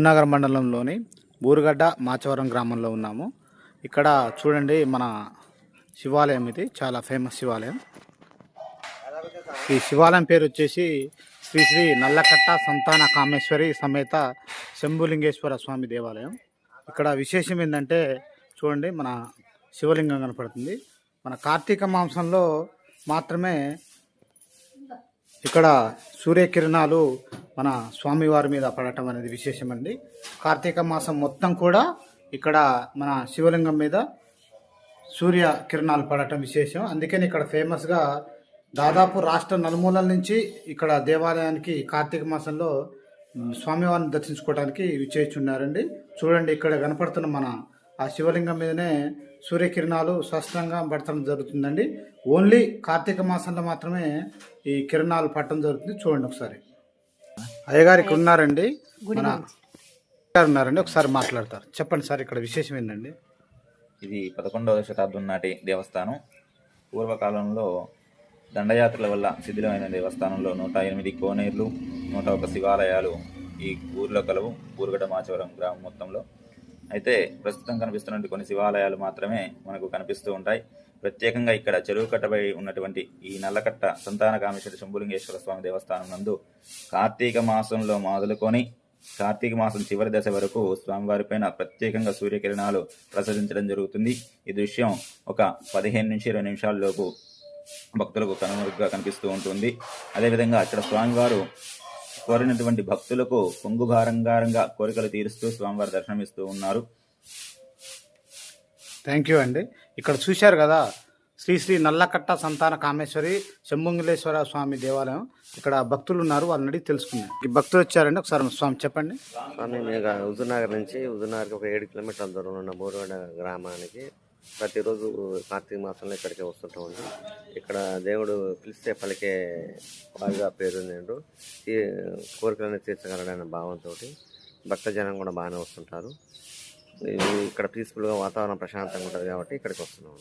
నగర్ మండలంలోని బూరుగడ్డ మాచవరం గ్రామంలో ఉన్నాము. ఇక్కడ చూడండి, మన శివాలయం ఇది చాలా ఫేమస్ శివాలయం. ఈ శివాలయం పేరు వచ్చేసి శ్రీ శ్రీ నల్లకట్ట సంతాన కామేశ్వరి సమేత శంభులింగేశ్వర స్వామి దేవాలయం. ఇక్కడ విశేషం ఏంటంటే చూడండి, మన శివలింగం కనపడుతుంది. మన కార్తీక మాసంలో మాత్రమే ఇక్కడ సూర్యకిరణాలు మన స్వామివారి మీద పడటం అనేది విశేషం అండి. కార్తీక మాసం మొత్తం కూడా ఇక్కడ మన శివలింగం మీద సూర్య కిరణాలు పడటం విశేషం. అందుకని ఇక్కడ ఫేమస్గా దాదాపు రాష్ట్ర నలుమూలల నుంచి ఇక్కడ దేవాలయానికి కార్తీక మాసంలో స్వామివారిని దర్శించుకోవడానికి విచ్చేస్తున్నారండి. చూడండి, ఇక్కడ కనపడుతున్న మన ఆ శివలింగం మీదనే సూర్యకిరణాలు స్పష్టంగా పడటం జరుగుతుందండి. ఓన్లీ కార్తీక మాసంలో మాత్రమే ఈ కిరణాలు పడటం జరుగుతుంది. చూడండి ఒకసారి. అయ్యగారు ఇక్కడ ఉన్నారండి, మన ఉన్నారండి, ఒకసారి మాట్లాడతారు. చెప్పండి సార్, ఇక్కడ విశేషం ఏంటండి? ఇది 11వ శతాబ్దం నాటి దేవస్థానం. పూర్వకాలంలో దండయాత్రల వల్ల శిథిలమైన దేవస్థానంలో 108 కోనేర్లు, 101 శివాలయాలు ఈ ఊర్లో కలవు, బూరుగడ్డ మాచవరం గ్రామం మొత్తంలో. అయితే ప్రస్తుతం కనిపిస్తున్నటువంటి కొన్ని శివాలయాలు మాత్రమే మనకు కనిపిస్తూ ఉంటాయి. ప్రత్యేకంగా ఇక్కడ చెరువు కట్టబై ఉన్నటువంటి ఈ నల్లకట్ట సంతాన కామేశ్వర శంభులింగేశ్వర స్వామి దేవస్థానం నందు కార్తీక మాసంలో మొదలుకొని కార్తీక మాసం చివరి దశ వరకు స్వామివారిపైన ప్రత్యేకంగా సూర్యకిరణాలు ప్రసరించడం జరుగుతుంది. ఈ దృశ్యం ఒక 15 నుంచి 20 నిమిషాల లోపు భక్తులకు కనుమరుగ్గా కనిపిస్తూ ఉంటుంది. అదేవిధంగా ఇక్కడ స్వామివారు కోరినటువంటి భక్తులకు పొంగుభారంగారంగా కోరికలు తీరుస్తూ స్వామివారి దర్శనమిస్తూ ఉన్నారు. థ్యాంక్ యూ అండి. ఇక్కడ చూశారు కదా, శ్రీ శ్రీ నల్లకట్ట సంతాన కామేశ్వరి శంభులింగేశ్వర స్వామి దేవాలయం. ఇక్కడ భక్తులు ఉన్నారు, వాళ్ళని అడిగి తెలుసుకున్నాం. ఈ భక్తులు వచ్చారండి, ఒకసారి స్వామి చెప్పండి. స్వామి, మేము హుజూర్నగర్ నుంచి హుజూర్నగర్కి ఒక 7 కిలోమీటర్ల దూరంలో ఉన్న బూరుగడ్డ గ్రామానికి ప్రతిరోజు కార్తీక మాసంలో ఇక్కడికి వస్తుంటామండి. ఇక్కడ దేవుడు పిలిస్తే పలికే వారిగా పేరు ఈ కోరికలను తీర్చగలడనే భావంతో భక్తజనం కూడా బాగానే వస్తుంటారు. ఇక్కడ పీస్ఫుల్గా వాతావరణం ప్రశాంతంగా ఉంటుంది కాబట్టి ఇక్కడికి వస్తున్నాం.